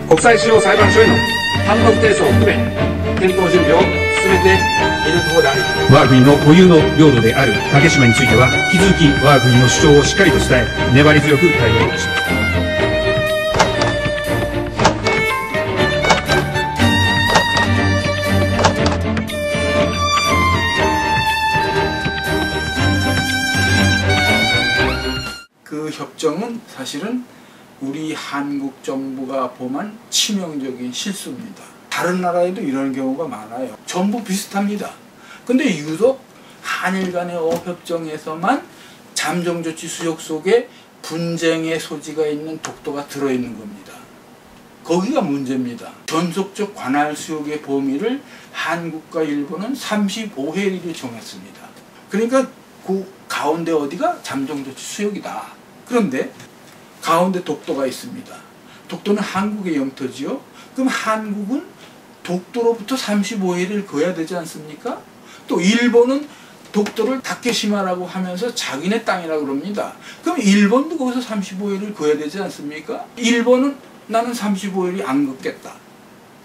国際司法裁判所への単独提訴を含め検討準備を進めているところであり、我が国の固有の領土である竹島については引き続き我が国の主張をしっかりと伝え、粘り強く対応します。그 협정은 사실은 우리 한국 정부가 범한 치명적인 실수입니다. 다른 나라에도 이런 경우가 많아요. 전부 비슷합니다. 근데 유독 한일 간의 어협정에서만 잠정조치 수역 속에 분쟁의 소지가 있는 독도가 들어있는 겁니다. 거기가 문제입니다. 전속적 관할 수역의 범위를 한국과 일본은 35해일이 정했습니다. 그러니까 그 가운데 어디가 잠정조치 수역이다. 그런데 가운데 독도가 있습니다. 독도는 한국의 영토지요. 그럼 한국은 독도로부터 35해를 거야 되지 않습니까? 또 일본은 독도를 다케시마라고 하면서 자기네 땅이라고 그럽니다. 그럼 일본도 거기서 35해를 거야 되지 않습니까? 일본은 나는 35해를 안 걷겠다.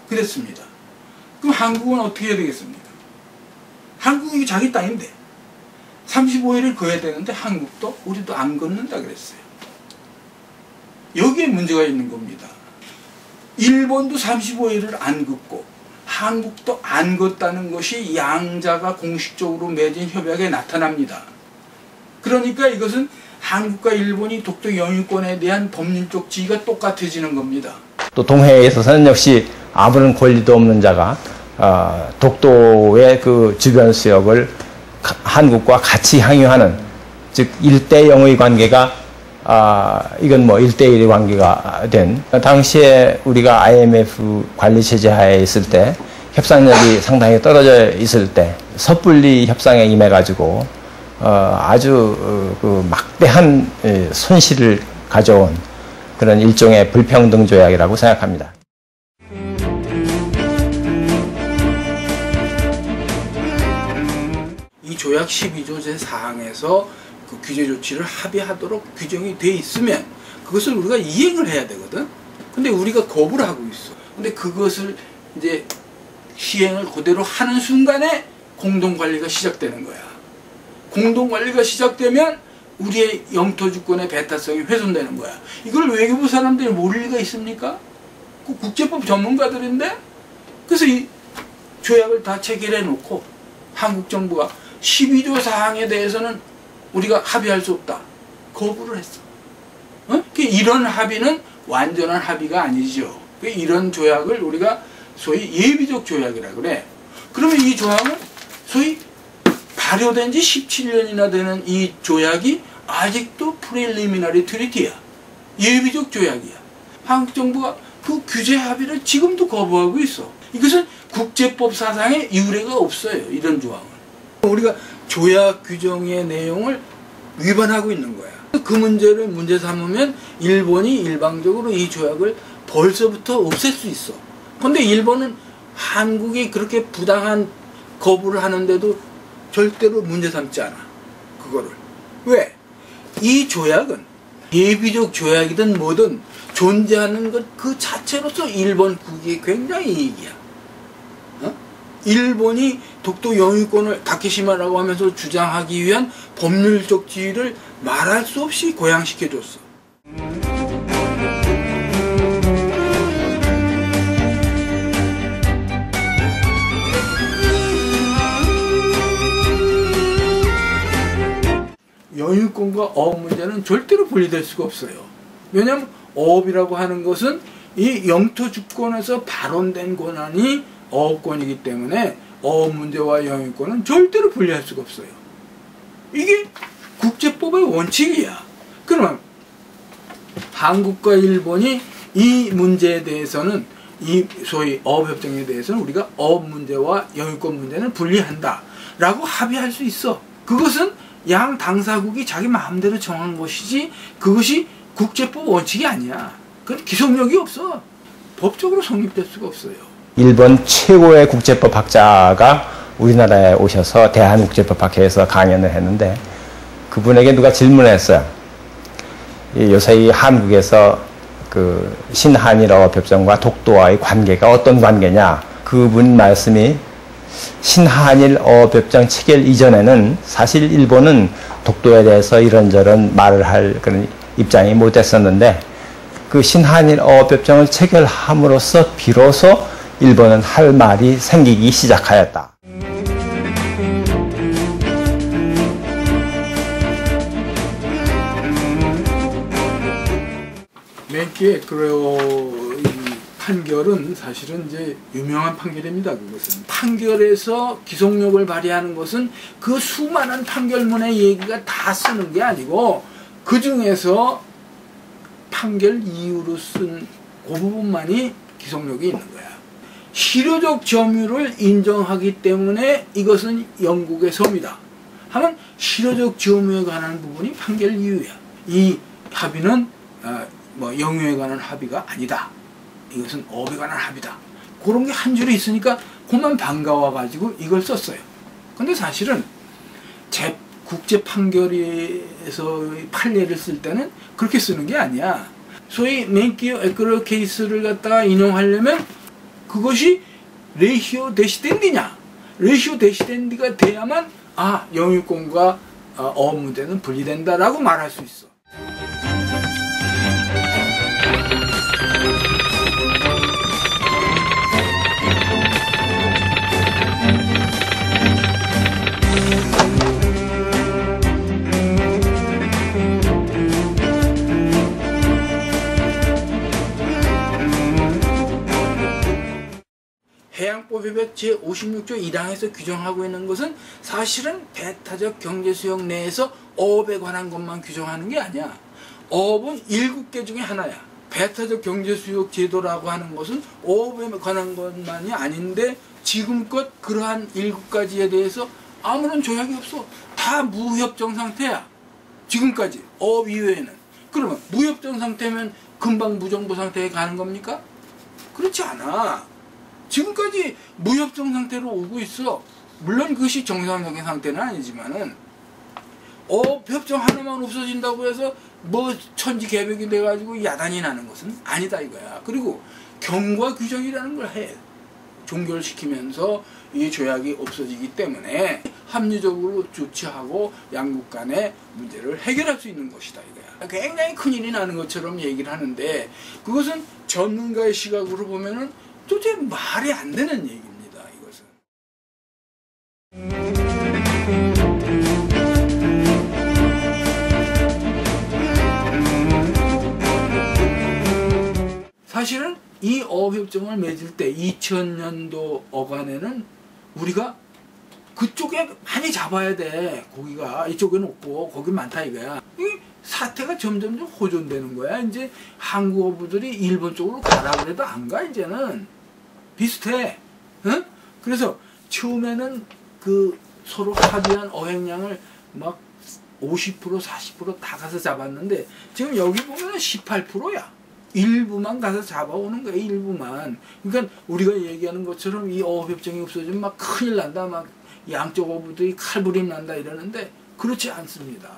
그랬습니다. 그럼 한국은 어떻게 해야 되겠습니까? 한국이 자기 땅인데 35해를 거야 되는데 한국도 우리도 안 걷는다 그랬어요. 여기에 문제가 있는 겁니다. 일본도 35해를 안 걷고 한국도 안 걷다는 것이 양자가 공식적으로 맺은 협약에 나타납니다. 그러니까 이것은 한국과 일본이 독도 영유권에 대한 법률적 지위가 똑같아지는 겁니다. 또 동해에 있어서는 역시 아무런 권리도 없는 자가 독도의 그 주변 수역을 한국과 같이 항유하는, 즉 1대0의 관계가 이건 뭐 1대1의 관계가 된, 당시에 우리가 IMF 관리 체제 하에 있을 때 협상력이 상당히 떨어져 있을 때 섣불리 협상에 임해가지고 아주 그 막대한 손실을 가져온 그런 일종의 불평등 조약이라고 생각합니다. 이 조약 12조 제4항에서 그 규제 조치를 합의하도록 규정이 돼 있으면 그것을 우리가 이행을 해야 되거든. 근데 우리가 거부를 하고 있어. 근데 그것을 이제 시행을 그대로 하는 순간에 공동관리가 시작되는 거야. 공동관리가 시작되면 우리의 영토 주권의 배타성이 훼손되는 거야. 이걸 외교부 사람들이 모를 리가 있습니까? 그 국제법 전문가들인데. 그래서 이 조약을 다 체결해 놓고 한국 정부가 12조 사항에 대해서는 우리가 합의할 수 없다. 거부를 했어. 이런 합의는 완전한 합의가 아니죠. 이런 조약을 우리가 소위 예비적 조약이라고 그래. 그러면 이 조약은 소위 발효된 지 17년이나 되는 이 조약이 아직도 프리리미너리 트리티야. 예비적 조약이야. 한국 정부가 그 규제 합의를 지금도 거부하고 있어. 이것은 국제법 사상에 유례가 없어요. 이런 조항은. 우리가 조약 규정의 내용을 위반하고 있는 거야. 그 문제를 문제 삼으면 일본이 일방적으로 이 조약을 벌써부터 없앨 수 있어. 근데 일본은 한국이 그렇게 부당한 거부를 하는데도 절대로 문제 삼지 않아. 그거를. 왜? 이 조약은 예비적 조약이든 뭐든 존재하는 것 그 자체로서 일본 국익이 굉장히 이익이야. 일본이 독도 영유권을 다케시마라고 하면서 주장하기 위한 법률적 지위를 말할 수 없이 고양시켜줬어. 영유권과 어업 문제는 절대로 분리될 수가 없어요. 왜냐하면 어업이라고 하는 것은 이 영토 주권에서 발원된 권한이 어업권이기 때문에 어업 문제와 영유권은 절대로 분리할 수가 없어요. 이게 국제법의 원칙이야. 그러면 한국과 일본이 이 문제에 대해서는, 이 소위 어업협정에 대해서는 우리가 어업 문제와 영유권 문제는 분리한다 라고 합의할 수 있어. 그것은 양 당사국이 자기 마음대로 정한 것이지 그것이 국제법 원칙이 아니야. 그건 기속력이 없어. 법적으로 성립될 수가 없어요. 일본 최고의 국제법 학자가 우리나라에 오셔서 대한국제법학회에서 강연을 했는데 그분에게 누가 질문을 했어요. 요새 이 한국에서 그 신한일 어업협정과 독도와의 관계가 어떤 관계냐. 그분 말씀이 신한일 어업협정 체결 이전에는 사실 일본은 독도에 대해서 이런저런 말을 할 그런 입장이 못했었는데 그 신한일 어업협정을 체결함으로써 비로소 일본은 할 말이 생기기 시작하였다. 맨키 에크레오 판결은 사실은 이제 유명한 판결입니다. 그것은 판결에서 기속력을 발휘하는 것은 그 수많은 판결문의 얘기가 다 쓰는 게 아니고 그 중에서 판결 이유로 쓴 그 부분만이 기속력이 있는 거야. 실효적 점유를 인정하기 때문에 이것은 영국의 섬이다 하면 실효적 점유에 관한 부분이 판결 이유야. 이 합의는 뭐 영유에 관한 합의가 아니다. 이것은 어업에 관한 합의다. 그런 게 한 줄이 있으니까 그만 반가워가지고 이걸 썼어요. 근데 사실은 국제 판결에서 판례를 쓸 때는 그렇게 쓰는 게 아니야. 소위 맨키 에크레오 케이스를 갖다가 인용하려면 그것이 레이시오 데시덴디냐. 레이시오 데시덴디가 돼야만 영유권과 어업 문제는 분리된다라고 말할 수 있어. 해양법협약 제56조 1항에서 규정하고 있는 것은 사실은 배타적 경제수역 내에서 어업에 관한 것만 규정하는 게 아니야. 어업은 7개 중에 하나야. 배타적 경제수역 제도라고 하는 것은 어업에 관한 것만이 아닌데 지금껏 그러한 7가지에 대해서 아무런 조약이 없어. 다 무협정 상태야. 지금까지 어업 이외에는. 그러면 무협정 상태면 금방 무정부 상태에 가는 겁니까? 그렇지 않아. 지금까지 무협정 상태로 오고 있어. 물론 그것이 정상적인 상태는 아니지만은 협정 하나만 없어진다고 해서 뭐 천지개벽이 돼가지고 야단이 나는 것은 아니다 이거야. 그리고 경과 규정이라는 걸 해. 종결시키면서 이 조약이 없어지기 때문에 합리적으로 조치하고 양국 간의 문제를 해결할 수 있는 것이다 이거야. 굉장히 큰일이 나는 것처럼 얘기를 하는데 그것은 전문가의 시각으로 보면은 도대체 말이 안 되는 얘기입니다. 이것은. 사실은 이 어업협정을 맺을 때 2000년도 어간에는 우리가 그쪽에 많이 잡아야 돼. 고기가 이쪽에는 없고 거기 많다 이거야. 이 사태가 점점 호전되는 거야. 이제 한국 어부들이 일본 쪽으로 가라 그래도 안 가 이제는. 비슷해. 응? 그래서 처음에는 그 서로 합의한 어획량을 막 50% 40% 다 가서 잡았는데 지금 여기 보면 18%야. 일부만 가서 잡아오는 거야. 일부만. 그러니까 우리가 얘기하는 것처럼 이 어업협정이 없어지면 막 큰일 난다. 막 양쪽 어부들이 칼부림 난다 이러는데 그렇지 않습니다.